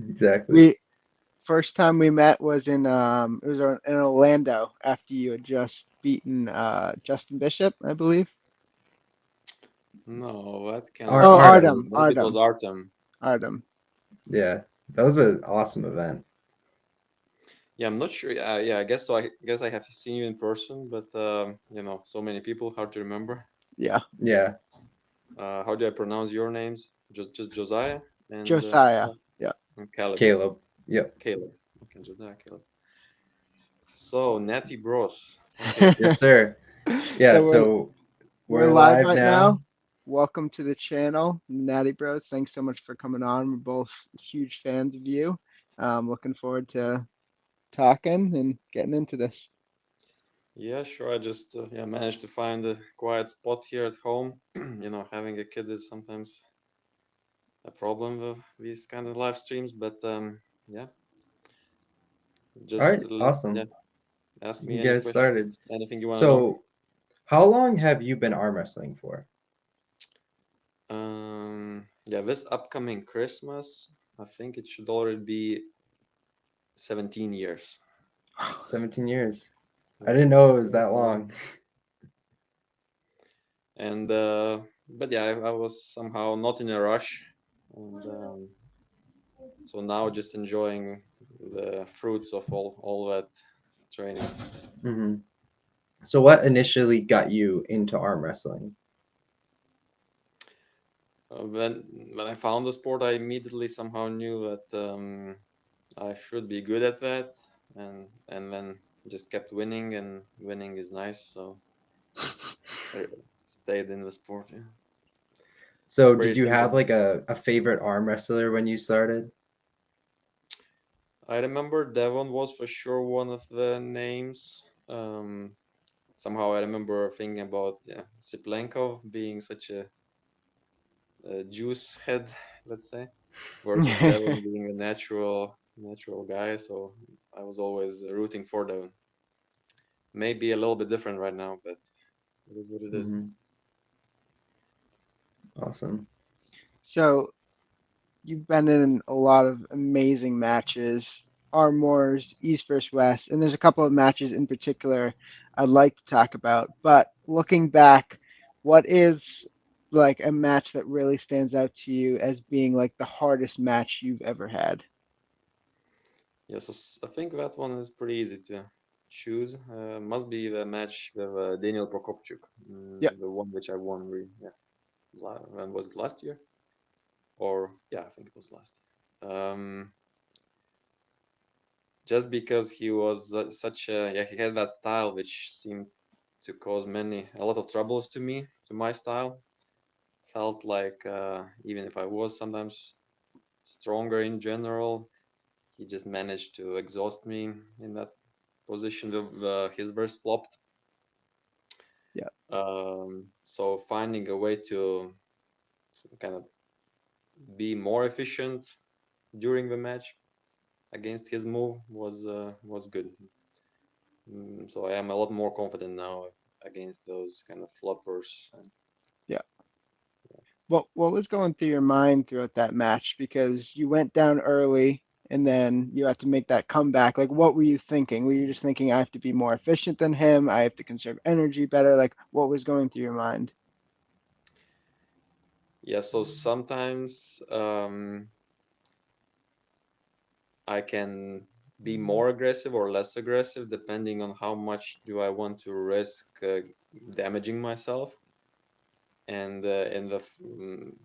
Exactly. We first time we met was in it was in Orlando after you had just beaten Justin Bishop, I believe. No, that cannot Ar Oh, be right. Artem. Artem, Maybe it was Artem, Artem. Artem. Yeah, that was an awesome event. Yeah, I'm not sure. Yeah, I guess so. I guess I have seen you in person, but so many people, hard to remember. Yeah, Yeah, How do I pronounce your names? Just Josiah and Josiah. Yeah. and Caleb. Caleb. Yep. Caleb. Okay, Josiah, Caleb. So Natty Bros. Okay. Yes, sir. Yeah, So so we're we're live live right now. now. Welcome to the channel, Natty Bros. Thanks so much for coming on. We're both huge fans of you. Looking forward to talking and getting into this. Yeah, sure. I just managed to find a quiet spot here at home. Having a kid is sometimes a problem with these kind of live streams, but yeah, All right, just yeah, awesome. ask You me can any get it started. questions, anything you want to know. So, how long have you been arm wrestling for? Yeah, this upcoming Christmas, I think it should already be 17 years. 17 years. I Yeah, didn't know it was quite that a while. long. And but yeah, I was somehow not in a rush, and so now just enjoying the fruits of all that training. hmm So, what initially got you into arm wrestling? When I found the sport, I immediately somehow knew that I should be good at that, and then just kept winning, and winning is nice, so I stayed in the sport. Yeah. So, did Pretty you have simple. like a favorite arm wrestler when you started? I remember Devon was for sure one of the names. Somehow I remember thinking about Siplenkov being such a juice head, let's say, versus Devon being a natural guy. So I was always rooting for Devon. Maybe a little bit different right now, but it is what it is. hmm Awesome. So you've been in a lot of amazing matches, Arm Wars, East versus West, and there's a couple of matches in particular I'd like to talk about. But looking back, what is like a match that really stands out to you as being like the hardest match you've ever had? Yeah, so I think that one is pretty easy to choose. Must be the match with Daniel Prokopchuk, Yeah. the one which I won. Yeah, when was it, last year? Or yeah, I think it was last year. Just because he was such a he had that style which seemed to cause a lot of troubles to me, to my style. Felt like even if I was sometimes stronger in general, he just managed to exhaust me in that position with his verse flopped. Yeah. So finding a way to kind of be more efficient during the match against his move was good. So I am a lot more confident now against those kind of floppers. And Yeah. What was going through your mind throughout that match? Because you went down early and then you had to make that comeback. Like, what were you thinking? Were you just thinking, I have to be more efficient than him? I have to conserve energy better? Like, what was going through your mind? yeah, so sometimes I can be more aggressive or less aggressive depending on how much do I want to risk damaging myself. And in the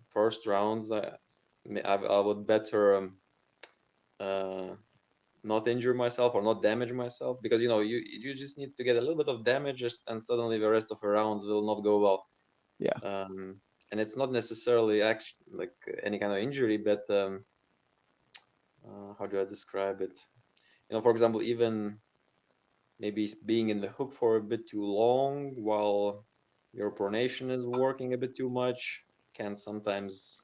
first rounds, I would better uh, not injure myself or not damage myself, because you just need to get a little bit of damage and suddenly the rest of the rounds will not go well. Yeah. And it's not necessarily actually like any kind of injury, but how do I describe it? For example, even maybe being in the hook for a bit too long while your pronation is working a bit too much can sometimes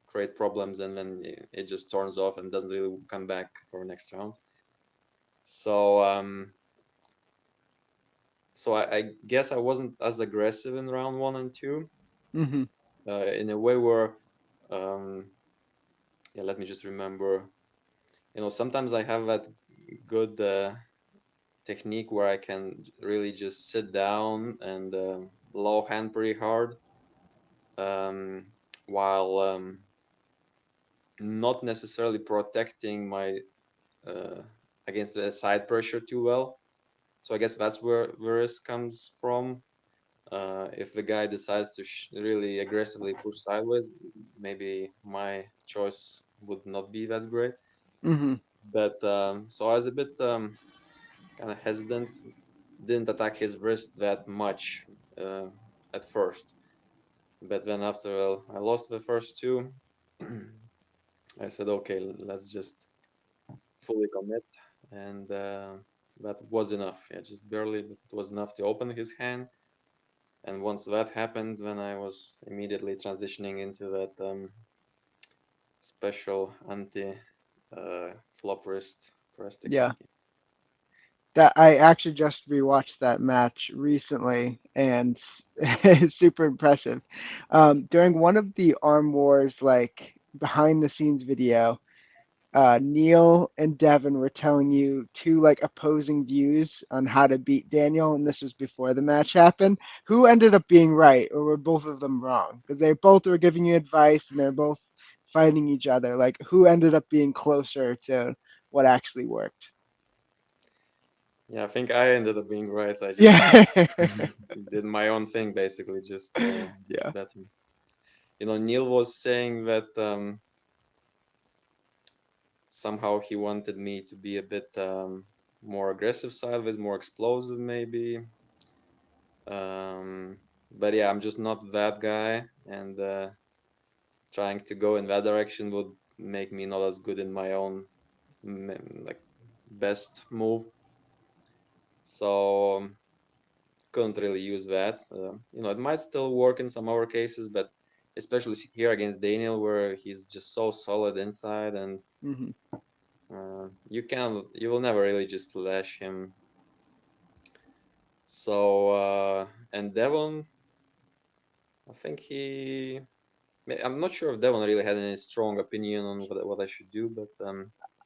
create problems, and then it just turns off and doesn't really come back for next round. So I guess I wasn't as aggressive in round one and two, Hmm. in a way where, yeah, let me just remember. sometimes I have that good technique where I can really just sit down and low hand pretty hard, um, while not necessarily protecting my uh, against the side pressure too well. So I guess that's where this comes from. If the guy decides to really aggressively push sideways, maybe my choice would not be that great. Hmm. But so I was a bit kind of hesitant, didn't attack his wrist that much uh, at first. But then after I lost the first two, I said, okay, let's just fully commit. And that was enough. Yeah, just barely, but it was enough to open his hand. And once that happened, then I was immediately transitioning into that special anti flop wrist press Yeah. technique. That I actually just rewatched that match recently, and it's super impressive. During one of the Arm Wars like behind the scenes video, Neil and Devin were telling you two like opposing views on how to beat Daniel, and this was before the match happened. Who ended up being right, or were both of them wrong? Because they both were giving you advice, and they're both fighting each other. Like, who ended up being closer to what actually worked? Yeah, I think I ended up being right. I just Yeah. did my own thing basically, just Yeah. better. Neil was saying that somehow he wanted me to be a bit more aggressive sideways, more explosive maybe. Um, but yeah, I'm just not that guy, and trying to go in that direction would make me not as good in my own like best move. So couldn't really use that. It might still work in some other cases, but especially here against Daniel, where he's just so solid inside, and Hmm. you will never really just flash him. So and Devon, I think I'm not sure if Devon really had any strong opinion on what I should do, but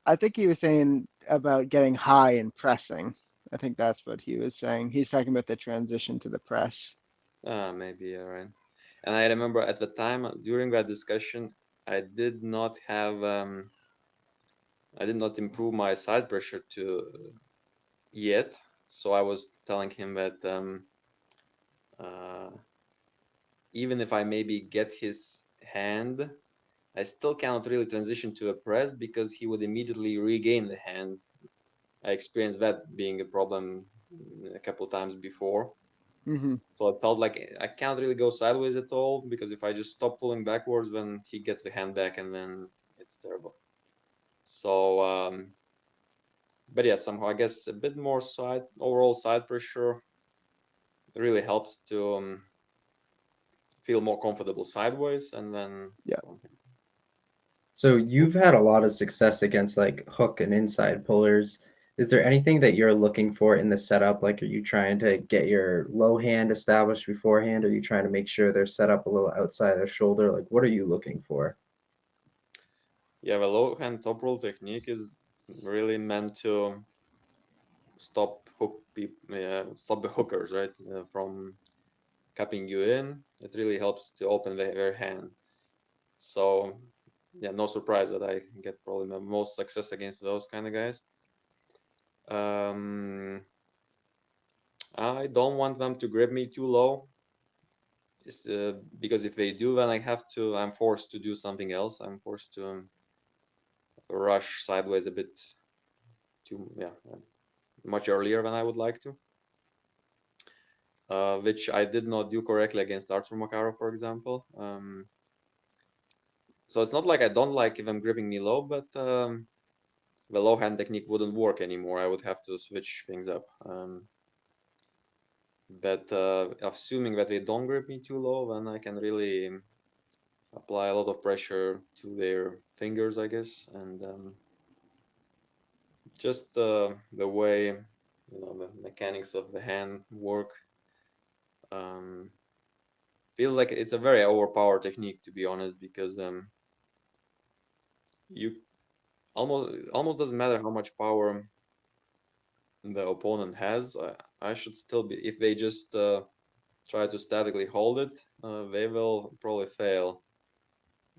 I think he was saying about getting high and pressing. I think that's what he was saying. He's talking about the transition to the press. maybe all right. And I remember at the time during that discussion, I did not have I did not improve my side pressure to yet. So I was telling him that uh, even if I maybe get his hand, I still cannot really transition to a press because he would immediately regain the hand. I experienced that being a problem a couple times before. Hmm. So it felt like I can't really go sideways at all because if I just stop pulling backwards, then he gets the hand back and then it's terrible. So, but yeah, somehow I guess a bit more overall side pressure really helped to feel more comfortable sideways and then Yeah. so, So you've had a lot of success against like hook and inside pullers. Is there anything that you're looking for in the setup? Like, are you trying to get your low hand established beforehand? Are you trying to make sure they're set up a little outside their shoulder? Like, what are you looking for? yeah, the low hand top roll technique is really meant to stop the hookers, right, from cupping you in. It really helps to open their hand. So yeah, no surprise that I get probably the most success against those kind of guys. Um, I don't want them to grab me too low. Because if they do, then I'm forced to do something else. I'm forced to rush sideways a bit too, yeah, much earlier than I would like to, which I did not do correctly against Artur Makarov, for example. So it's not like I don't like if I'm gripping me low, but the low hand technique wouldn't work anymore. I would have to switch things up. But assuming that they don't grip me too low, then I can really apply a lot of pressure to their fingers, I guess, and just the way the mechanics of the hand work. Um, feels like it's a very overpowered technique, to be honest, because you almost doesn't matter how much power the opponent has. I should still be, if they just try to statically hold it, they will probably fail.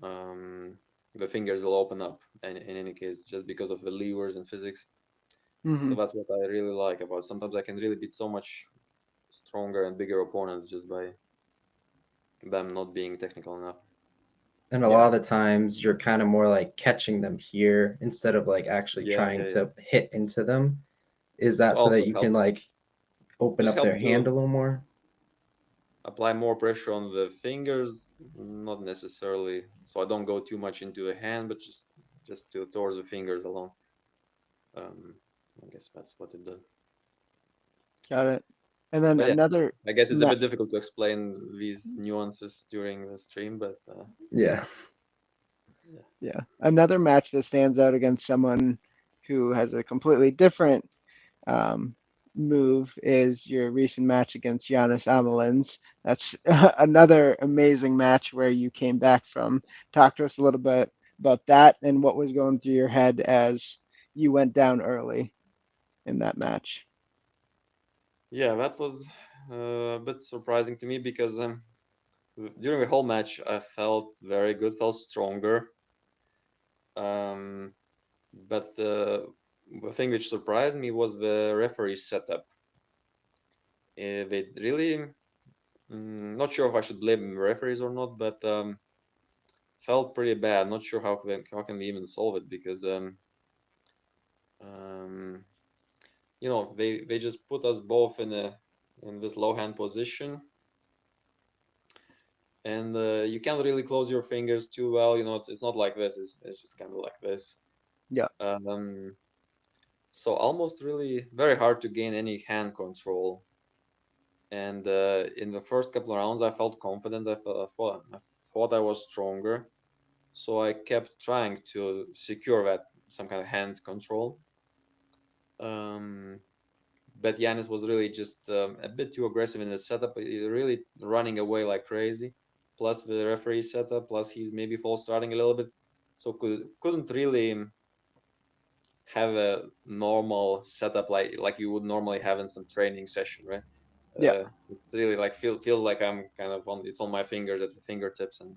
Um, the fingers will open up in any case, just because of the levers and physics. Hmm. So that's what I really like about. Sometimes I can really beat so much stronger and bigger opponents just by them not being technical enough. And a Yeah. lot of the times you're kind of more like catching them here instead of like actually Yeah, trying yeah, yeah. to hit into them. Is It that so that also you can helps. like open Just up their helps hand to a little more? apply more pressure on the fingers, not necessarily. So I don't go too much into the hand, but just towards the fingers alone. Um, I guess that's what it does. Got it. And then But yeah, another I guess it's a ma- bit difficult to explain these nuances during the stream, but Yeah. yeah. yeah, another match that stands out against someone who has a completely different um, move is your recent match against Giannis Amalins. That's another amazing match where you came back from. Talk to us a little bit about that and what was going through your head as you went down early in that match. Yeah, that was a bit surprising to me because during the whole match I felt very good, felt stronger. Um, but the thing which surprised me was the referee setup. They really, not sure if I should blame referees or not, but felt pretty bad. Not sure how can we even solve it because um, they just put us both in this low hand position, and you can't really close your fingers too well. It's not like this. It's just kind of like this. Yeah, Um, so almost really very hard to gain any hand control. And in the first couple of rounds, I felt confident. I thought I was stronger, so I kept trying to secure that some kind of hand control. Um, but Giannis was really just a bit too aggressive in the setup, really running away like crazy. Plus the referee setup, plus he's maybe false starting a little bit, so couldn't really have a normal setup like you would normally have in some training session, right? yeah, It's really like feel like I'm kind of it's on my fingers at the fingertips, and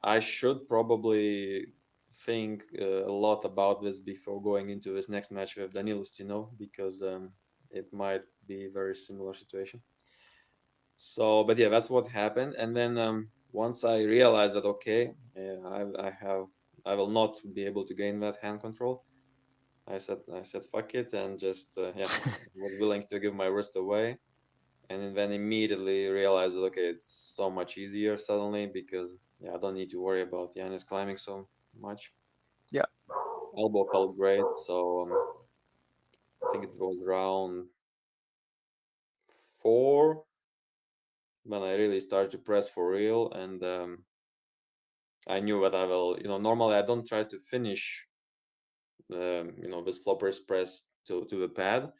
I should probably think a lot about this before going into this next match with Danilus, because it might be a very similar situation. So, but yeah, that's what happened. And then once I realized that, okay, yeah, I will not be able to gain that hand control. I said fuck it, and just yeah, was willing to give my wrist away, and then immediately realized that okay, it's so much easier suddenly because yeah, I don't need to worry about Giannis climbing so much. yeah, Elbow felt great, so I think it was round 4 when I really started to press for real, and I knew that I will. Normally I don't try to finish this floppers press to the pad.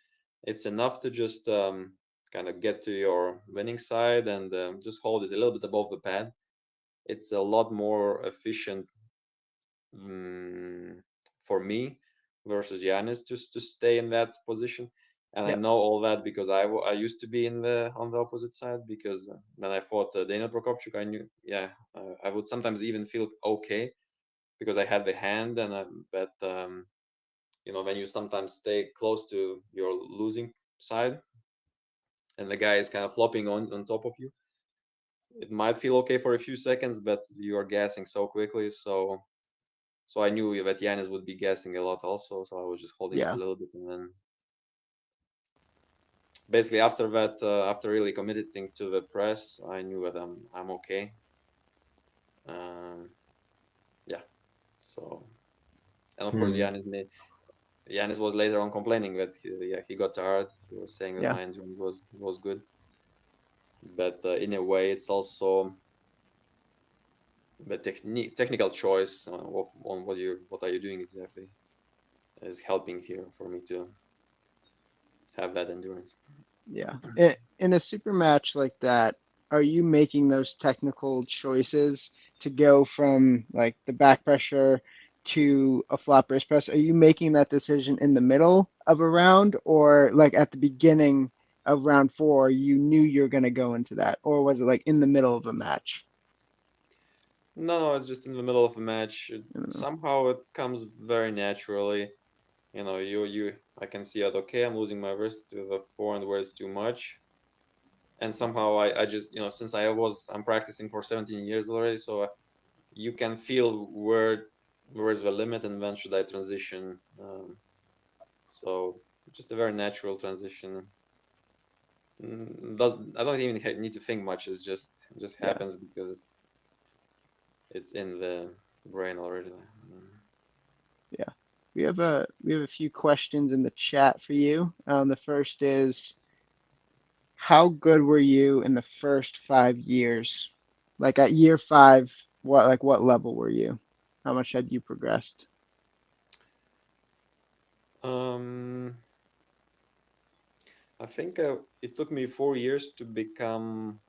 It's enough to just kind of get to your winning side and just hold it a little bit above the pad. It's a lot more efficient mm, for me versus Giannis just to stay in that position. And I yeah, know all that because I used to be on the opposite side because when I fought Daniel Prokopchuk, I knew, yeah, I would sometimes even feel okay because I had the hand, but when you sometimes stay close to your losing side and the guy is kind of flopping on top of you, it might feel okay for a few seconds, but you are gassing so quickly. So I knew that Giannis would be gassing a lot also. So I was just holding it a yeah, little bit, and then basically after that, after really committing to the press, I knew that I'm okay. Um, yeah. So and of course Hmm. Giannis was later on complaining that yeah, he got tired. He was saying that yeah, my endurance was good, but in a way, it's also the technical choice on what are you doing exactly is helping here for me to have that endurance. yeah. In a super match like that, are you making those technical choices to go from like the back pressure to a flat wrist press, are you making that decision in the middle of a round or like at the beginning of round four, you knew you're going to go into that? Or was it like in the middle of a match? No, it's just in the middle of a match. In the middle. Somehow it comes very naturally. I can see it. Okay, I'm losing my wrist to the point where it's too much, and somehow I just since I'm practicing for 17 years already, so you can feel where's the limit and when should I transition. So just a very natural transition. Does I don't even need to think much. It just Yeah, happens because it's in the brain already. yeah. We have a few questions in the chat for you. The first is, how good were you in the first 5 years? Like at year five, what level were you? How much had you progressed? Um, I think it took me 4 years to become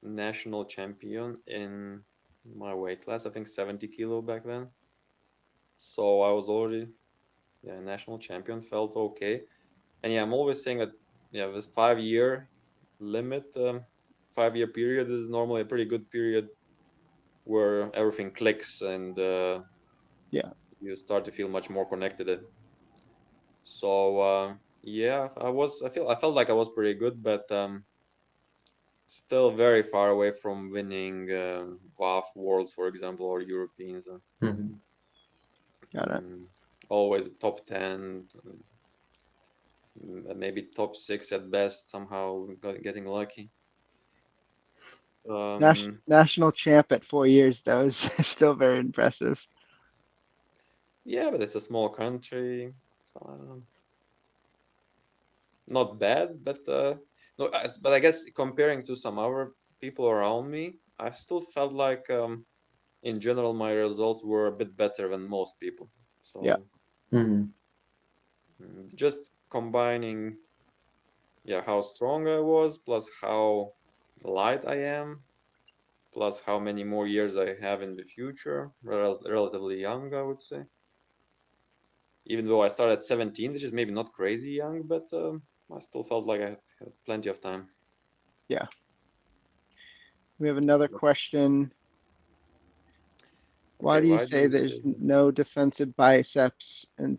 national champion in my weight class. I think 70 kilo back then. So I was already national champion. Felt okay, and I'm always saying that this 5 year limit, 5 year period is normally a pretty good period where everything clicks and Yeah, you start to feel much more connected. So yeah, I felt like I was pretty good, but still very far away from winning WAF Worlds, for example, or Europeans. Mhm. got it. Mm, Always top 10, maybe top 6 at best. Somehow getting lucky. Um, National champ at 4 years, though, is still very impressive. yeah, but it's a small country, so I don't know. Not bad, but no. But I guess comparing to some other people around me, I still felt like in general my results were a bit better than most people. Yeah, So Mhm. just combining, yeah, how strong I was plus how light I am plus how many more years I have in the future, relatively young, I would say. Even though I started at 17, which is maybe not crazy young, but I still felt like I had plenty of time. yeah. We have another question. Why Okay, do you why do say you say there's that? no defensive biceps? And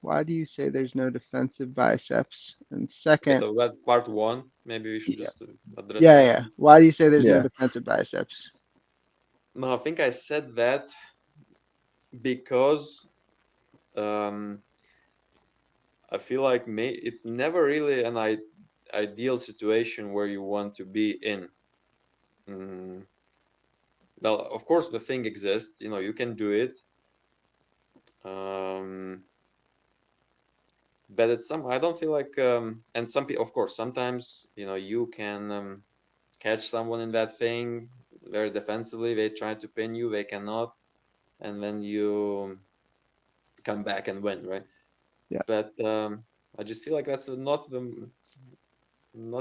why do you say there's no defensive biceps? And Okay, second, so that's part one. Maybe we should yeah, just address yeah, that. yeah. Why do you say there's no Yeah. defensive biceps? No, I think I said that because um, I feel like it's never really an ideal situation where you want to be in. Mm, Well, of course, the thing exists. You can do it. Um, but it's some. I don't feel like. And some people, of course, sometimes you can catch someone in that thing very defensively. They try to pin you. They cannot, and then you come back and win, right? Yeah, But I just feel like that's not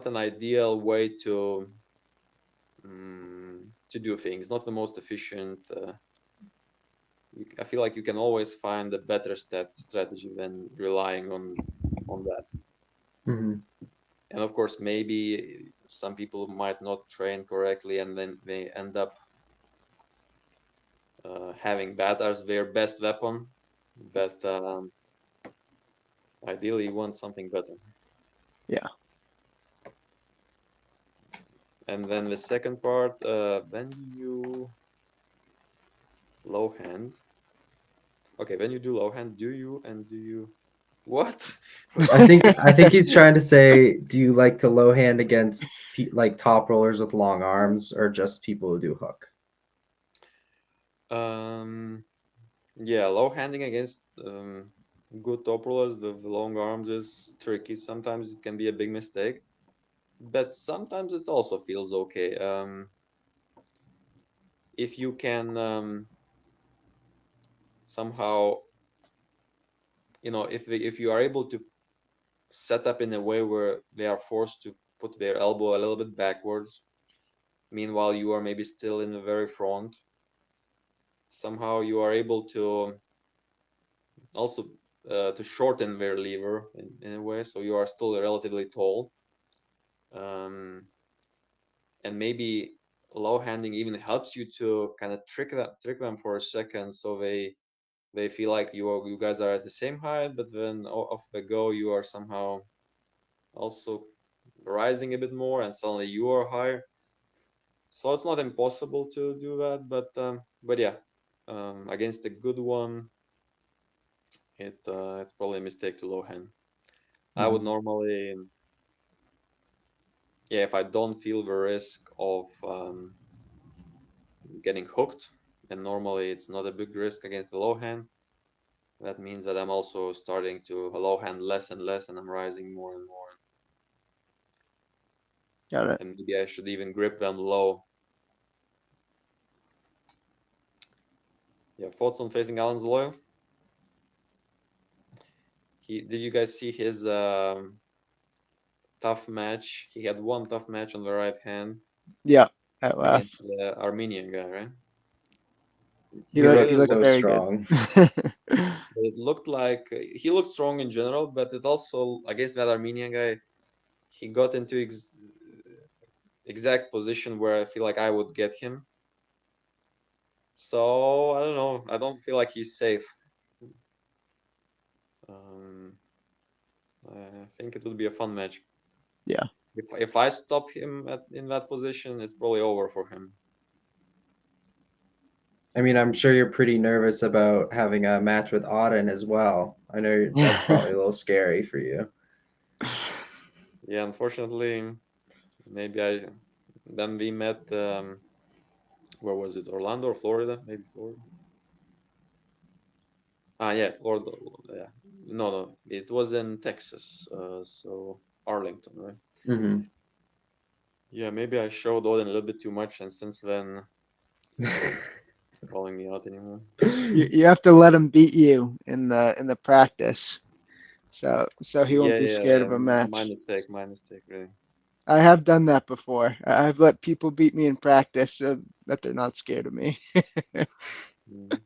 an ideal way to do things. Not the most efficient. I feel like you can always find a better strategy than relying on that. Mhm. And of course, maybe some people might not train correctly, and then they end up having that as their best weapon. But ideally, you want something better. yeah. And then the second part, when you low hand. Okay, when you do low hand, do you what? What? I think he's trying to say, do you like to low hand against like top rollers with long arms or just people who do hook? um, yeah, low handing against good top rollers with long arms is tricky. Sometimes it can be a big mistake, but sometimes it also feels okay. If you can somehow, if you are able to set up in a way where they are forced to put their elbow a little bit backwards, meanwhile you are maybe still in the very front. somehow you are able to also to shorten their lever in a way, so you are still relatively tall. Um, and maybe low handing even helps you to kind of trick them for a second, so they feel like you guys are at the same height, but then off the go you are somehow also rising a bit more, and suddenly you are higher. So it's not impossible to do that, but yeah, against a good one, it's probably a mistake to low hand. I would Mhm. normally, yeah, if I don't feel the risk of getting hooked, and normally it's not a big risk against the low hand. That means that I'm also starting to low hand less and less, and I'm rising more and more. Got it. And maybe I should even grip them low. Yeah, thoughts on facing Alan's low? Did you guys see his tough match? He had one tough match on the right hand Yeah, at against last. the Armenian guy, right? He He It looked really he looks looked so looked. very good. strong. It looked like he looked strong in general, but it also against that Armenian guy, he got into exact position where I feel like I would get him. So I don't know. I don't feel like he's safe. Um, I think it would be a fun match. Yeah. If I stop him in that position, it's probably over for him. I mean, I'm sure you're pretty nervous about having a match with Auden as well. I know that's probably a little scary for you. Yeah, unfortunately, maybe I. Then we met. Where was it? Orlando or Florida? Maybe Florida. Ah, yeah, Florida. Yeah, no, it was in Texas. So Arlington, right? Hmm. Yeah, maybe I showed Odin a little bit too much, and since then he's not calling me out anymore. You have to let him beat you in the practice, so he won't Yeah, be yeah, scared of a my match. mistake, really. I have done that before. I've let people beat me in practice so that they're not scared of me. Mm.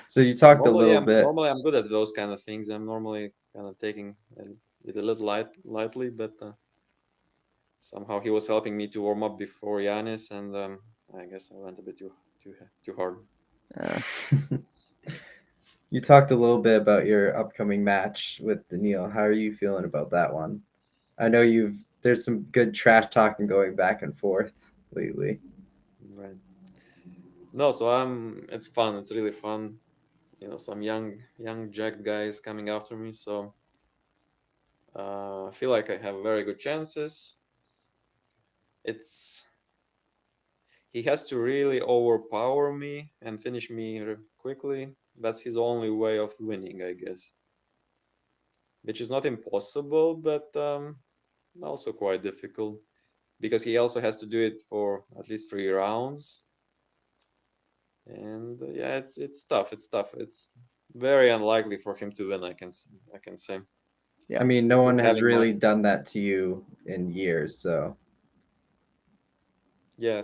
So you talked a Normally, little bit. I'm good at those kind of things. I'm normally kind of taking it a little lightly, but somehow he was helping me to warm up before Giannis, and I guess I went a bit too hard. Uh, You talked a little bit about your upcoming match with Daniil. How are you feeling about that one? I know there's some good trash talking going back and forth lately. Right. No, so it's fun. It's really fun. Some young jacked guys coming after me. So I feel like I have very good chances. It's He has to really overpower me and finish me quickly. That's his only way of winning, I guess. Which is not impossible, but also quite difficult because he also has to do it for at least 3 rounds. And yeah, it's tough. It's tough. It's very unlikely for him to win. I can say. I yeah, mean, no one Just has having my really done that to you in years, so Yeah,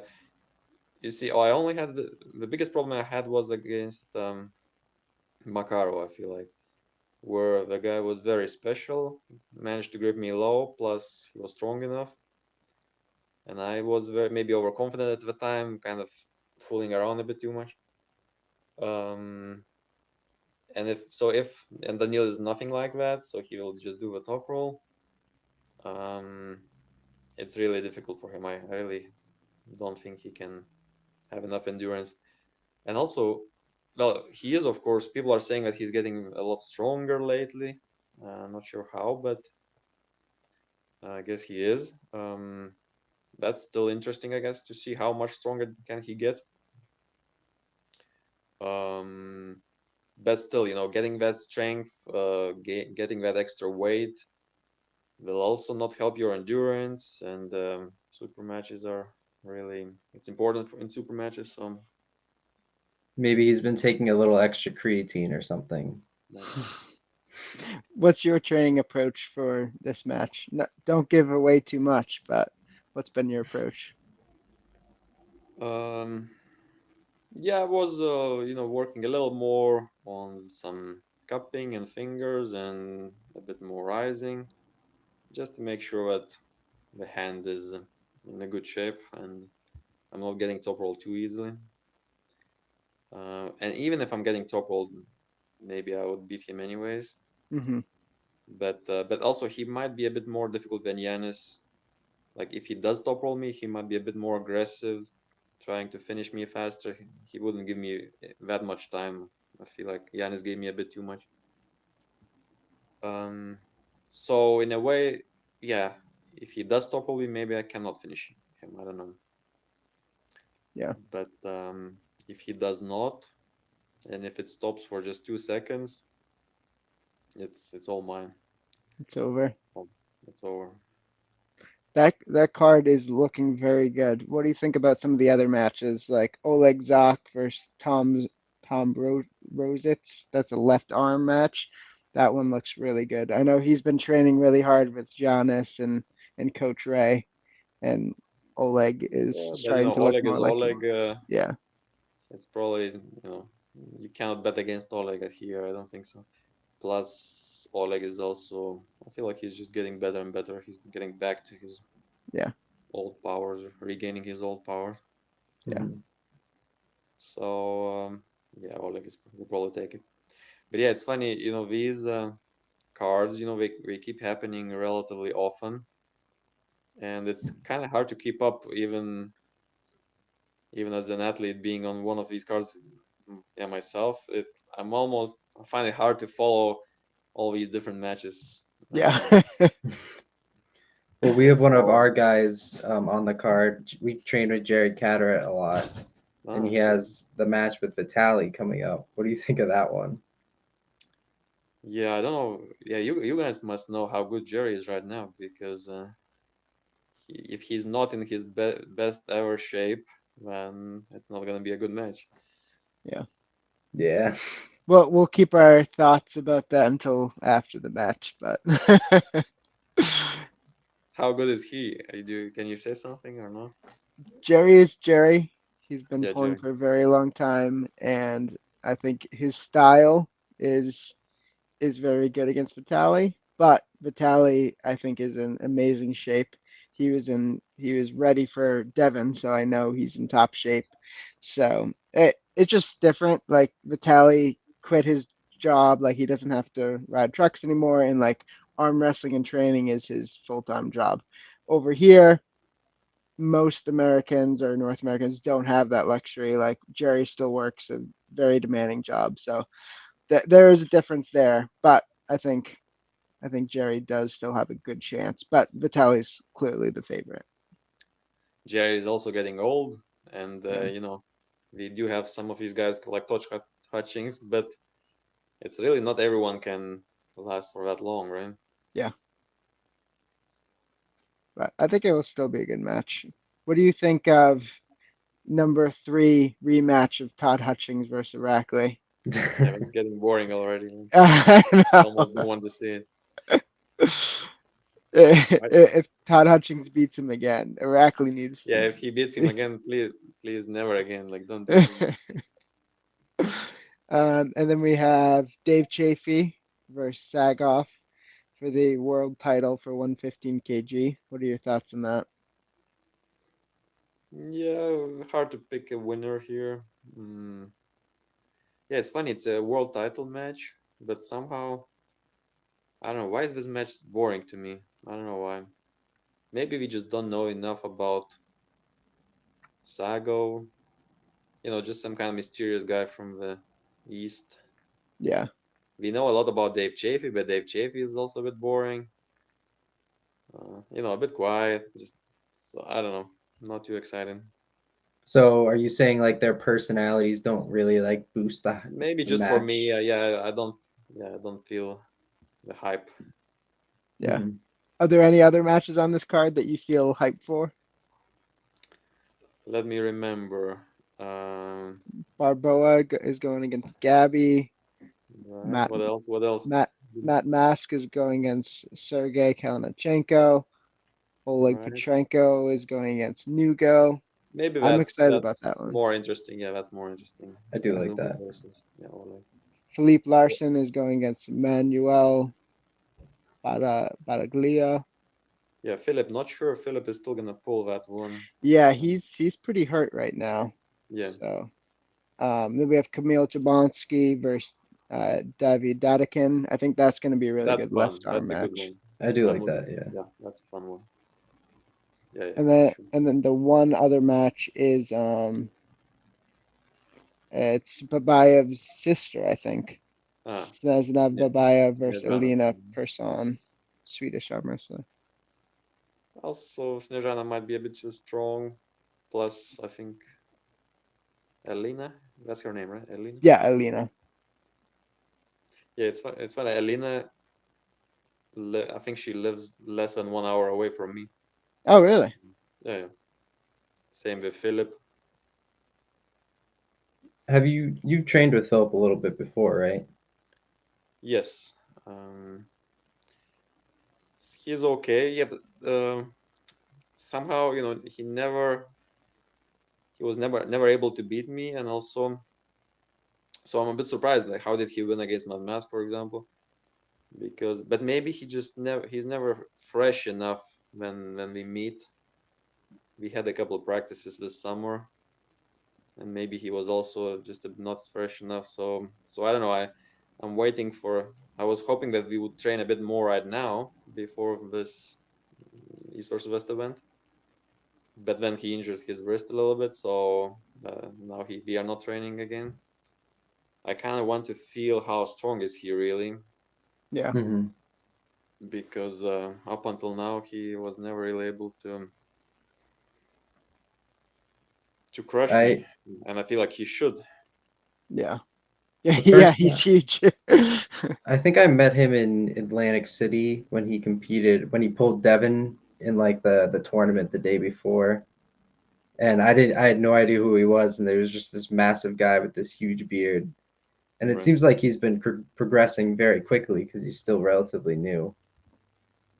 you see, I only had the biggest problem I had was against Makaro. I feel like where the guy was very special, managed to grip me low, plus he was strong enough, and I was very maybe overconfident at the time, kind of fooling around a bit too much. Um, and Daniil is nothing like that, so he will just do the top roll. Um, it's really difficult for him. I really don't think he can have enough endurance. And also, well, he is, of course, people are saying that he's getting a lot stronger lately. Not sure how, but I guess he is. That's still interesting, I guess, to see how much stronger can he get. Um, but still, getting that strength, getting that extra weight will also not help your endurance. And super matches are really it's important in super matches. So maybe he's been taking a little extra creatine or something. maybe. what's your training approach for this match? No, don't give away too much, but what's been your approach? Um, Yeah, I was working a little more on some cupping and fingers and a bit more rising, just to make sure that the hand is in a good shape and I'm not getting top roll too easily. And even if I'm getting top rolled, maybe I would beat him anyways. Hmm. But also he might be a bit more difficult than Yanis. Like if he does top roll me, he might be a bit more aggressive, trying to finish me faster. He wouldn't give me that much time. I feel like Yanis gave me a bit too much. Um, so in a way, yeah, if he does top roll me, maybe I cannot finish him. I don't know. Yeah, But if he does not, and if it stops for just 2 seconds, it's all mine. it's over. Oh, it's over. That card is looking very good. What do you think about some of the other matches, like Oleg Zak versus Tom Rositz? That's a left arm match. That one looks really good. I know he's been training really hard with Giannis and Coach Ray, and Oleg is Yeah, but starting to look Oleg is more like it. Oleg. Yeah, It's probably you cannot bet against Oleg here. I don't think so. Plus, Oleg is also. I feel like he's just getting better and better. He's getting back to his yeah, old powers, regaining his old powers. yeah, Mhm. So yeah, Oleg is will probably take it. But yeah, it's funny. These cards. They keep happening relatively often, and it's kind of hard to keep up, even as an athlete being on one of these cards. Yeah, myself, I find it hard to follow all these different matches. yeah. Well, we have one of So, our guys on the card. We train with Jared Catterett a lot, and he okay. has the match with Vitali coming up. What do you think of that one? Yeah, I don't know. Yeah, you guys must know how good Jerry is right now because if he's not in his best ever shape, then it's not gonna be a good match. Yeah. Yeah. Well, we'll keep our thoughts about that until after the match, but How good is he? Can you say something or not? Jerry is Jerry. He's been Yeah, pulling Jerry. for a very long time, and I think his style is very good against Vitali. But Vitali, I think, is in amazing shape. He was ready for Devon, so I know he's in top shape. So it's just different. Like Vitali quit his job, like he doesn't have to ride trucks anymore, and like arm wrestling and training is his full-time job. Over here, most Americans or North Americans don't have that luxury. Like Jerry still works a very demanding job, so there is a difference there. But I think Jerry does still have a good chance. But Vitali's clearly the favorite. Jerry is also getting old, and Yeah, we do have some of these guys like Hutchings, but it's really not everyone can last for that long, right? yeah. But I think it will still be a good match. What do you think of number three rematch of Todd Hutchings versus Rackley? Yeah, it's getting boring already. I I know. almost don't want to see it. I, If Todd Hutchings beats him again, Rackley needs yeah, to. if he beats him again, please, never again. Like, don't do it again. And then we have Dave Chafee versus Sagoff for the world title for 115 kg. What are your thoughts on that? Yeah, hard to pick a winner here. Mm. Yeah, it's funny. It's a world title match, but somehow I don't know why is this match boring to me. I don't know why. Maybe we just don't know enough about Sago. Just some kind of mysterious guy from the east. Yeah, We know a lot about Dave Chafee, but Dave Chafee is also a bit boring. A bit quiet. Just so I don't know, not too exciting. So, are you saying like their personalities don't really like boost Maybe the just for me, match? yeah, I don't, yeah, I don't feel the hype. yeah. Mhm. Are there any other matches on this card that you feel hyped for? Let me remember. Um, Barboa is going against Gabby. right. Matt What else? What else? Matt Matt Mask is going against Sergey Kalinachenko. Oleg Right. Petrenko is going against Nugo. Maybe I'm excited about that that's one. more interesting. Yeah, that's more interesting. I do like Newell that. versus or like Philippe Larson is going against Manuel Baraglia. yeah, Philip. Not sure if Philip is still gonna pull that one. Yeah, Um, he's pretty hurt right now. yeah, So then we have Kamil Jablonski versus David Dadikin. I think that's going to be a really that's good fun. left arm That's a good match. one. I do I'm like looking. that. Yeah. Yeah, that's a fun one. Yeah, yeah, And for then sure. the one other match is it's Babayev's sister, I think. Ah, Snezhnev Sne- Babayev versus Snežana. Alina Persson, Swedish arm wrestler. Also, Snežana might be a bit too strong. Plus, I think Elena. That's her name, right? Elena. Yeah, Alina. Yeah, it's funny. Elena. I think she lives less than 1 hour away from me. Oh, really? Yeah, yeah. Same with Philip. Have you trained with Philip a little bit before, right? Yes. Um, he's okay. Yeah, but somehow he was never able to beat me, and also so I'm a bit surprised. Like, how did he win against Mad Mask, for example? Because but maybe he's never fresh enough when we meet. We had a couple of practices this summer, and maybe he was also just not fresh enough. So I don't know. I'm waiting for. I was hoping that we would train a bit more right now before this East versus West event, but then he injured his wrist a little bit, so now we are not training again. I kind of want to feel how strong is he really, Yeah. Hmm. because up until now he was never really able to crush me, I and I feel like he should. Yeah. Yeah, the yeah, first he's time huge. I think I met him in Atlantic City when he pulled Devin in like the tournament the day before. And I had no idea who he was, and there was just this massive guy with this huge beard. And it Right. seems like he's been progressing very quickly because he's still relatively new.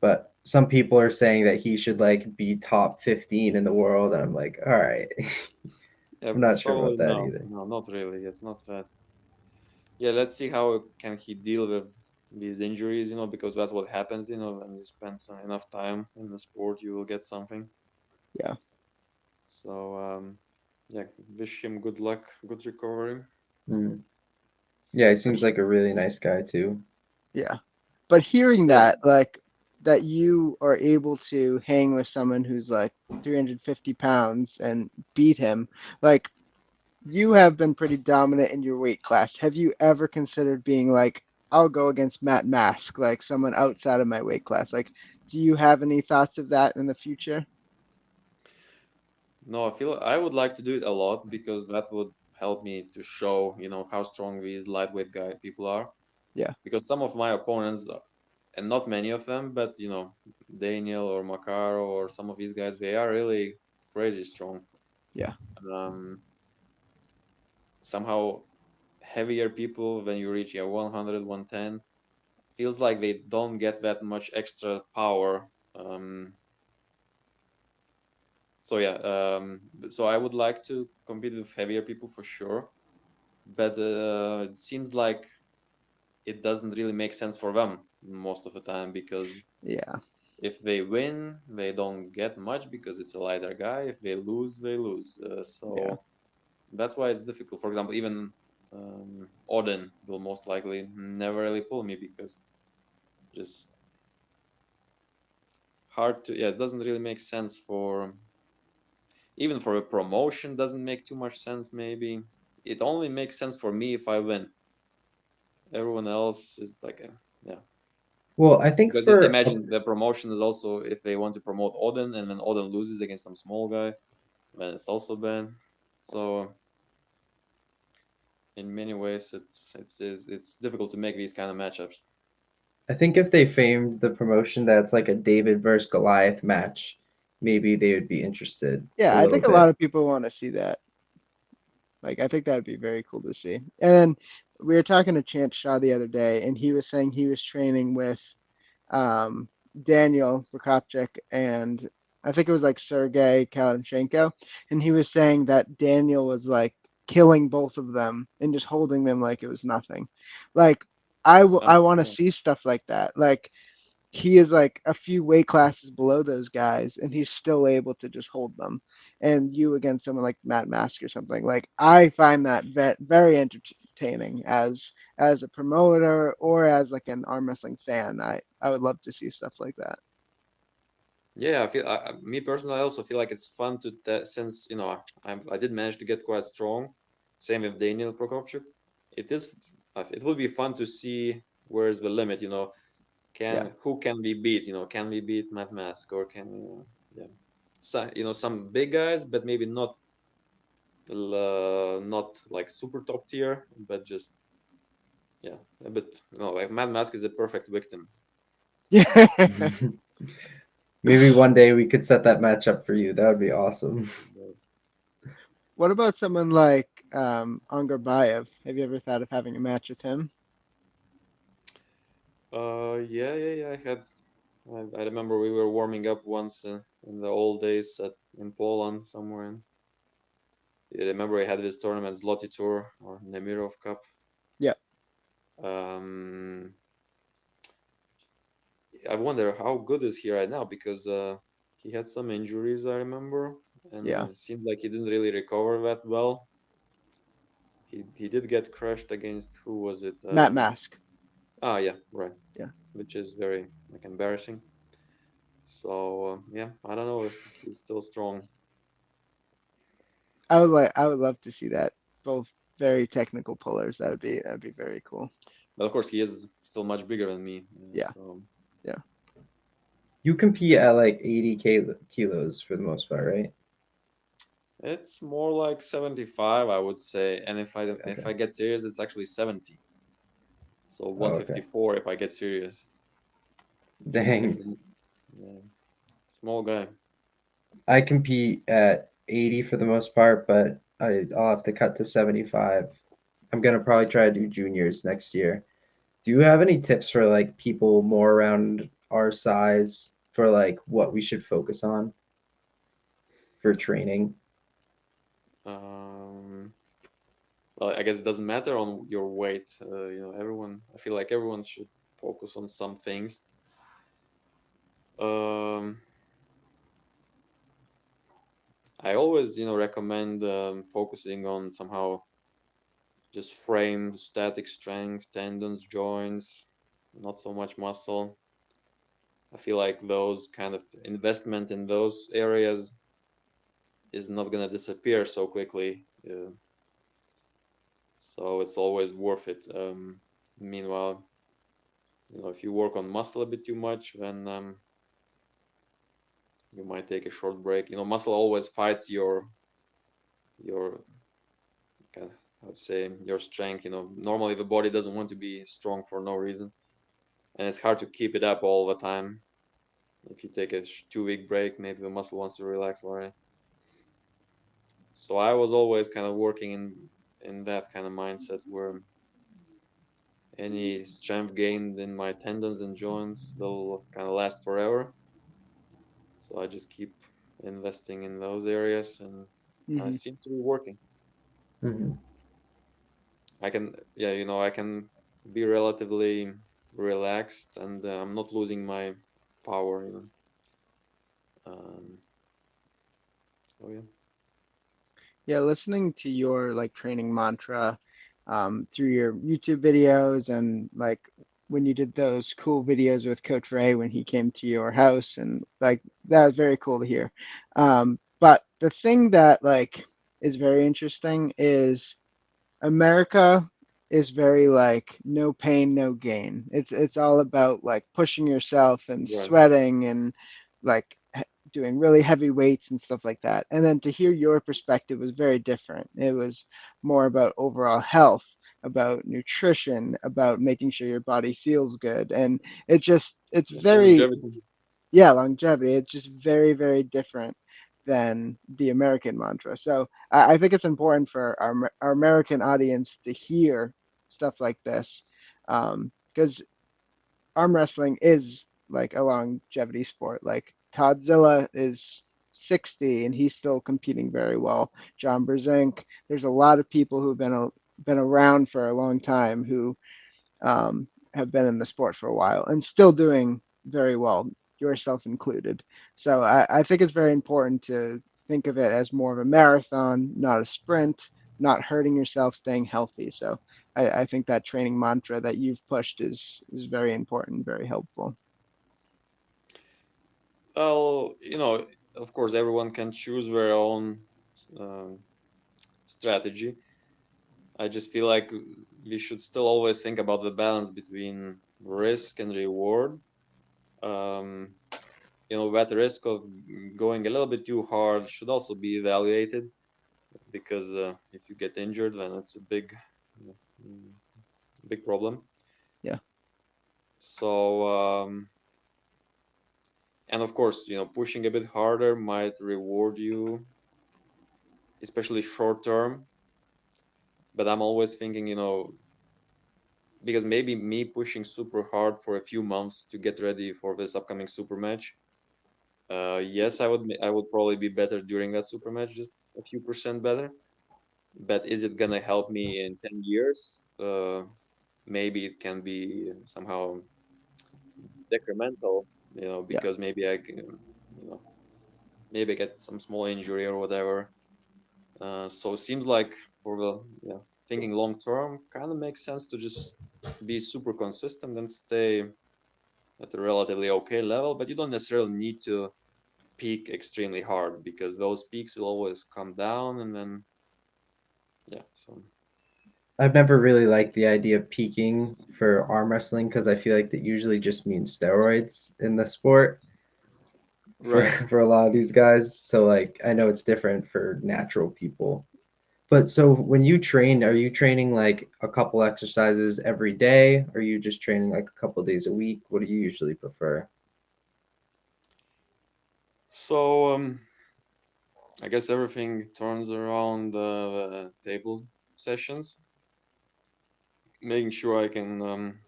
But some people are saying that he should like be top 15 in the world, and I'm like, all right. Yeah, I'm not sure probably about that no, either. no, not really. It's not that. Yeah, let's see how can he deal with these injuries. Because that's what happens. When you spend enough time in the sport, you will get something. Yeah. So yeah, wish him good luck, good recovery. Mhm. Yeah, he But seems like a really nice guy too. yeah. But hearing Yeah, that, like that you are able to hang with someone who's like 350 pounds and beat him, like you have been pretty dominant in your weight class. Have you ever considered being like, I'll go against Matt Mask, like someone outside of my weight class? Like, do you have any thoughts of that in the future? no, I feel I would like to do it a lot because that would help me to show, how strong these lightweight guy people are. Yeah. Because some of my opponents, and not many of them, but Daniel or Makaro or some of these guys, they are really crazy strong. Yeah. Um, Somehow heavier people when you reach 100, 110, feels like they don't get that much extra power. So yeah, so I would like to compete with heavier people for sure, but it seems like it doesn't really make sense for them most of the time because Yeah. if they win, they don't get much because it's a lighter guy. If they lose, they lose. Yeah. So that's why it's difficult. For example, even Odin will most likely never really pull me because just hard to. Yeah, it doesn't really make sense for even for a promotion. Doesn't make too much sense. Maybe it only makes sense for me if I win. Everyone else is like yeah. Well, I think Because for imagine the promotion is also if they want to promote Odin and then Odin loses against some small guy, then it's also banned. So in many ways, it's difficult to make these kind of matchups. I think if they famed the promotion that's like a David versus Goliath match, maybe they would be interested a Yeah. I little think a lot bit. of people want to see that. Like, I think that would be very cool to see. And we were talking to Chance Shaw the other day, and he was saying he was training with um, Daniel Prokopchuk and I think it was like Sergey Kalanchenko, and he was saying that Daniel was like killing both of them and just holding them like it was nothing. Like I want to Yeah. see stuff like that. Like he is like a few weight classes below those guys, and he's still able to just hold them. And you against someone like Matt Mask or something, like I find that very entertaining as a promoter or as like an arm wrestling fan. I would love to see stuff like that. Yeah, me personally, I also feel like it's fun to since I did manage to get quite strong. Same with Daniel Prokopchuk. It will be fun to see where's the limit. Yeah. Who can we beat? Can we beat Matt Mask or can yeah, some big guys, but maybe not like super top tier, but just yeah, a bit. Like Matt Mask is a perfect victim. Yeah. Maybe one day we could set that match up for you. That would be awesome. What about someone like Angarbayev? Have you ever thought of having a match with him? Yeah. I remember we were warming up once in the old days in Poland somewhere. I remember we had this tournament, Zloty Tour or Nemirov Cup. Yeah. Um, I wonder how good is he right now because he had some injuries, I remember, and Yeah. it seemed like he didn't really recover that well. He did get crushed against who was it? Matt Mask. Yeah, right, Yeah. which is very like embarrassing. So yeah, I don't know if he's still strong. I would love to see that. Both very technical pullers. That'd be very cool. But of course, he is still much bigger than me. Yeah. So Yeah. You compete at like 80 kilos for the most part, right? it's more like 75, I would say. And if Okay. I get serious, it's actually 70. So Oh, okay. 154 if I get serious. If Dang. yeah, small guy. I compete at 80 for the most part, but I'll have to cut to 75. I'm gonna probably try to do juniors next year. Do you have any tips for like people more around our size for like what we should focus on for training? Um, well, I guess it doesn't matter on your weight. Everyone. I feel like everyone should focus on some things. Um, I always, recommend focusing on somehow just frame, static strength, tendons, joints, not so much muscle. I feel like those kind of investment in those areas is not gonna disappear so quickly. So it's always worth it. Meanwhile, if you work on muscle a bit too much, then you might take a short break. Muscle always fights your kind of, I would say, your strength. Normally the body doesn't want to be strong for no reason, and it's hard to keep it up all the time. If you take a 2 week break, maybe the muscle wants to relax already. So I was always kind of working in that kind of mindset where any strength gained in my tendons and joints will kind of last forever. So I just keep investing in those areas, and I Hmm. seem to be working. Hmm. I can be relatively relaxed, and I'm not losing my power. Um, so yeah. Yeah, listening to your like training mantra through your YouTube videos and like when you did those cool videos with Coach Ray when he came to your house and like that was very cool to hear. But the thing that like is very interesting is America is very like no pain, no gain. It's all about like pushing yourself and Right. sweating and like doing really heavy weights and stuff like that. And then to hear your perspective was very different. It was more about overall health, about nutrition, about making sure your body feels good. And it's Yeah, very longevity. yeah, longevity. It's just very, very different than the American mantra. So I think it's important for our American audience to hear stuff like this because arm wrestling is like a longevity sport. Like Todzilla is 60 and he's still competing very well. John Brzenk. There's a lot of people who've been around for a long time who have been in the sport for a while and still doing very well, yourself included. So I think it's very important to think of it as more of a marathon, not a sprint, not hurting yourself, staying healthy. So I think that training mantra that you've pushed is very important, very helpful. Well, of course, everyone can choose their own um, strategy. I just feel like we should still always think about the balance between risk and reward. Um, that risk of going a little bit too hard should also be evaluated because if you get injured, then it's a mm, big problem. Yeah, So, and of course, pushing a bit harder might reward you, especially short term. But I'm always thinking, because maybe me pushing super hard for a few months to get ready for this upcoming super match. Yes, I would probably be better during that super match, just a few percent better. But is it gonna help me in 10 years? Maybe it can be somehow decremental, yeah, because maybe I get some small injury or whatever. So it seems like for the thinking long term, kind of makes sense to just be super consistent and stay at a relatively okay level, but you don't necessarily need to peak extremely hard because those peaks will always come down and then yeah. So I've never really liked the idea of peaking for arm wrestling because I feel like that usually just means steroids in the sport for right. for a lot of these guys. So like I know it's different for natural people. But so when you train, are you training like a couple exercises every day? Or are you just training like a couple days a week? What do you usually prefer? So I guess everything turns around the table sessions, making sure I can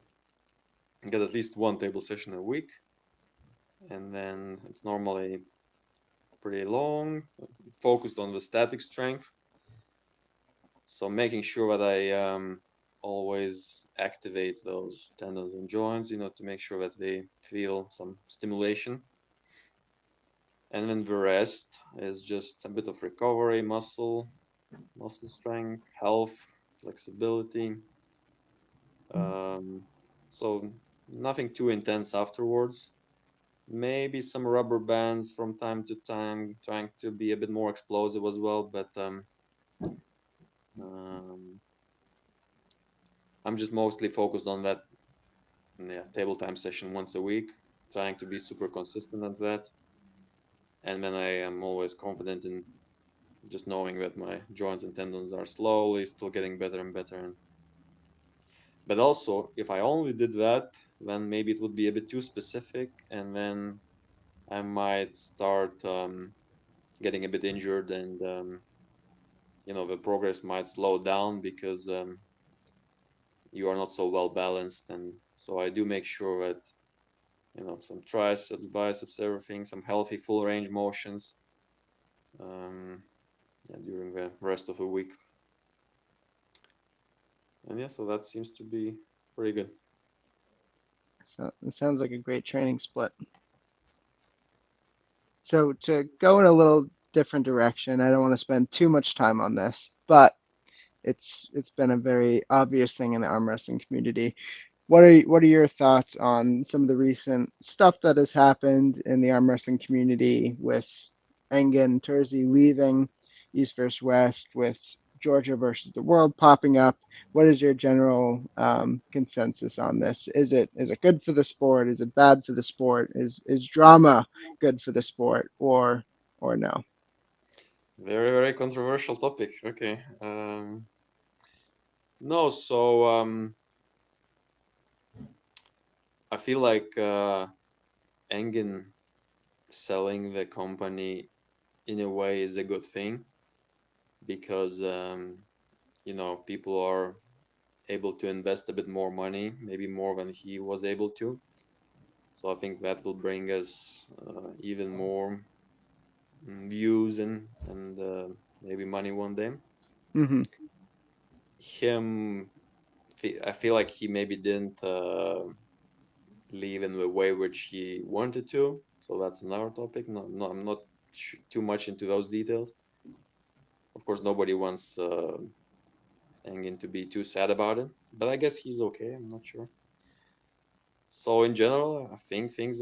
get at least one table session a week, and then it's normally pretty long, focused on the static strength. So making sure that I always activate those tendons and joints, to make sure that they feel some stimulation. And then the rest is just a bit of recovery, muscle strength, health, flexibility. Um, so nothing too intense afterwards. Maybe some rubber bands from time to time, trying to be a bit more explosive as well. But um, I'm just mostly focused on that table time session once a week, trying to be super consistent at that. And then I am always confident in just knowing that my joints and tendons are slowly still getting better and better. But also, if I only did that, then maybe it would be a bit too specific, and then I might start getting a bit injured, and the progress might slow down because you are not so well balanced. And so I do make sure that some triceps, biceps, everything, some healthy full range motions um, during the rest of the week. And yeah, so that seems to be pretty good. so it sounds like a great training split. So to go in a little different direction, I don't want to spend too much time on this, but it's been a very obvious thing in the arm wrestling community. What are your thoughts on some of the recent stuff that has happened in the arm wrestling community with Engen Terzi leaving East versus West, with Georgia versus the World popping up? What is your general consensus on this? Is it good for the sport? Is it bad for the sport? Is drama good for the sport, or no? Very, very controversial topic. Okay. No, so I feel like Engen selling the company in a way is a good thing because people are able to invest a bit more money, maybe more than he was able to. So I think that will bring us even more views and maybe money one day. Hmm. Him, I feel like he maybe didn't leave in the way which he wanted to. So that's another topic. No, I'm not too much into those details. Of course, nobody wants Engin to be too sad about it, but I guess he's okay. I'm not sure. So in general, I think things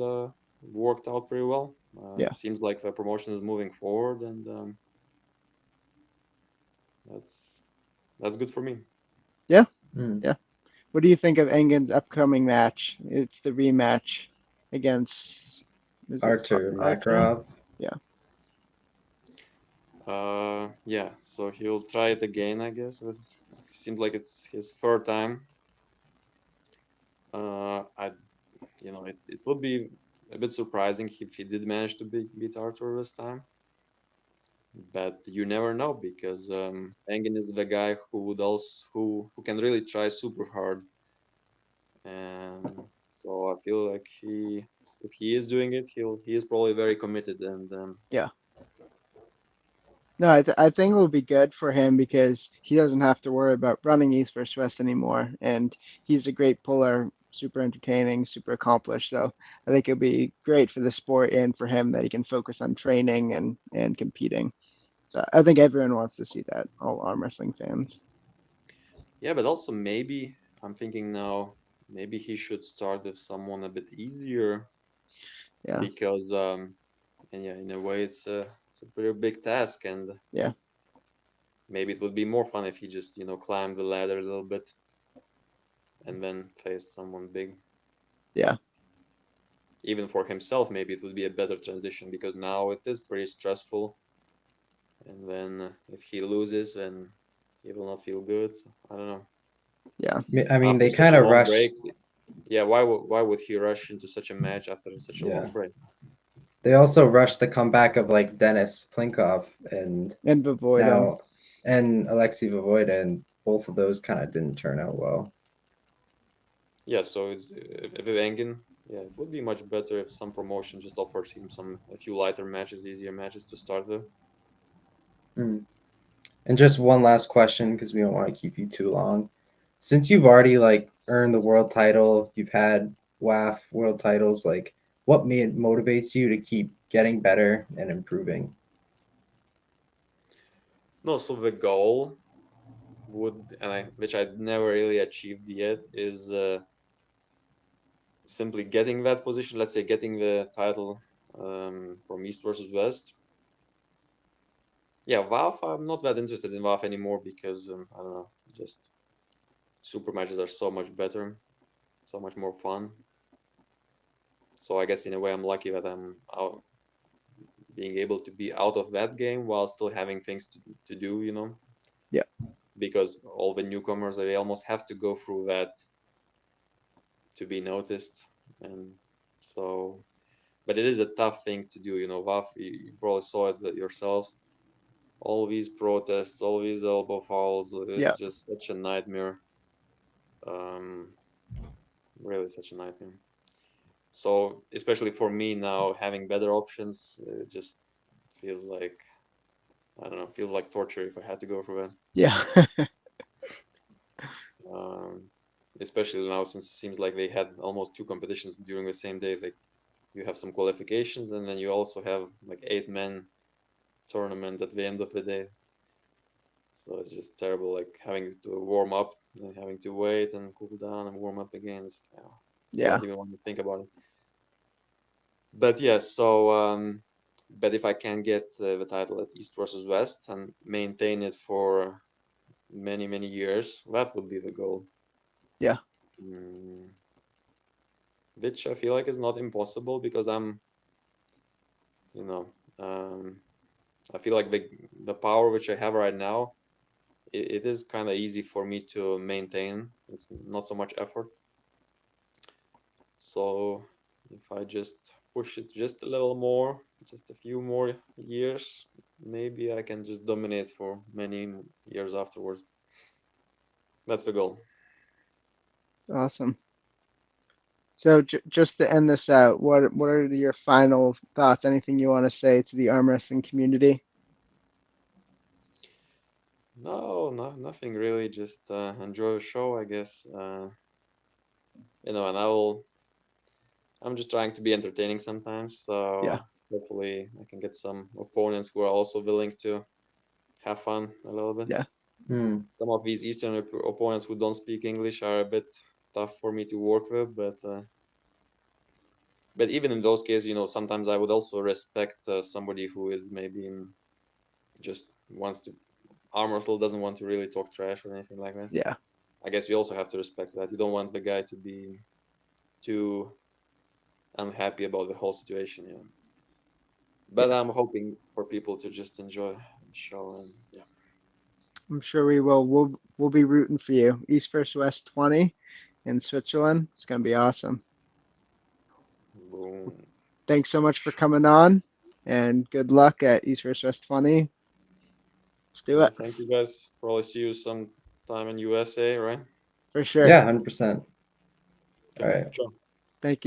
worked out pretty well. Yeah. Seems like the promotion is moving forward, and that's that's good for me. Yeah. Mm. Yeah. What do you think of Engen's upcoming match? It's the rematch against, is it Artur Archer? Makarov. Yeah. Yeah. So he'll try it again, I guess. Seems like it's his third time. I, it would be a bit surprising if he did manage to beat Arthur this time. But you never know because Engin is the guy who would also who can really try super hard, and so I feel like if he is doing it, he is probably very committed, and Yeah. No, I think it will be good for him because he doesn't have to worry about running East versus West anymore, and he's a great puller, super entertaining, super accomplished. So I think it'll be great for the sport and for him that he can focus on training and competing. So I think everyone wants to see that, all arm wrestling fans. yeah, but also maybe I'm thinking now maybe he should start with someone a bit easier Yeah, because and yeah, in a way it's a pretty big task, and yeah, maybe it would be more fun if he just climbed the ladder a little bit and then faced someone big. yeah, Even for himself, maybe it would be a better transition because now it is pretty stressful, and then if he loses, then he will not feel good. So, I don't know. yeah, I mean, After they such kind a of long break, rushed. yeah, why would he rush into such a match after such a Yeah. long break? They also rushed the comeback of like Denis Plinkov and and Voivoda. now and Alexei Vovoda, and both of those kind of didn't turn out well. Yeah, so if Engin, yeah, it would be much better if some promotion just offers him a few lighter matches, easier matches to start with. Mm. And just one last question because we don't want to keep you too long. Since you've already like earned the world title, you've had WAF world titles, like what motivates you to keep getting better and improving? No, so the goal would, which I never really achieved yet, is simply getting that position. Let's say getting the title from East versus West. Yeah, WoW. I'm not that interested in WoW anymore because I don't know, just super matches are so much better, so much more fun. So I guess in a way I'm lucky that I'm out, being able to be out of that game while still having things to do. Yeah, Because all the newcomers they almost have to go through that to be noticed, and so. But it is a tough thing to do. WoW. You probably saw it yourselves. All these protests, all these elbow fouls. It's yeah, just such a nightmare. Um, really, such a nightmare. So, especially for me now, having better options just feels like I don't know, feels like torture if I had to go for that. yeah, Um, Especially now since it seems like they had almost two competitions during the same day. Like you have some qualifications, and then you also have like 8 men tournament at the end of the day. So it's just terrible, like having to warm up and having to wait and cool down and warm up again. yeah, Don't even want to think about it. But yeah, so but if I can get the title at East versus West and maintain it for many years, that would be the goal. yeah, Mm, which I feel like is not impossible because you know, um, I feel like the power which I have right now, it is kind of easy for me to maintain. It's not so much effort. So if I just push it just a little more, just a few more years, maybe I can just dominate for many years afterwards. That's the goal. awesome. So just to end this out, what are your final thoughts? Anything you want to say to the arm wrestling community? No, nothing really. Just enjoy the show, I guess. And I'm just trying to be entertaining sometimes. Yeah, So hopefully, I can get some opponents who are also willing to have fun a little bit. yeah, Hmm. Some of these Eastern opponents who don't speak English are a bit tough for me to work with, but even in those cases, sometimes I would also respect somebody who is maybe just wants to arm wrestle, doesn't want to really talk trash or anything like that. yeah. I guess you also have to respect that. You don't want the guy to be too unhappy about the whole situation. But Yeah, I'm hoping for people to just enjoy the show, and yeah. I'm sure we will. We'll be rooting for you. East versus West 20 in Switzerland. It's gonna be awesome. Boom. Thanks so much for coming on, and good luck at East versus West 20. Let's do Yeah, it thank you guys. Probably see you sometime in USA, right? for sure. Yeah, 100%. All Okay, right. sure. Thank you.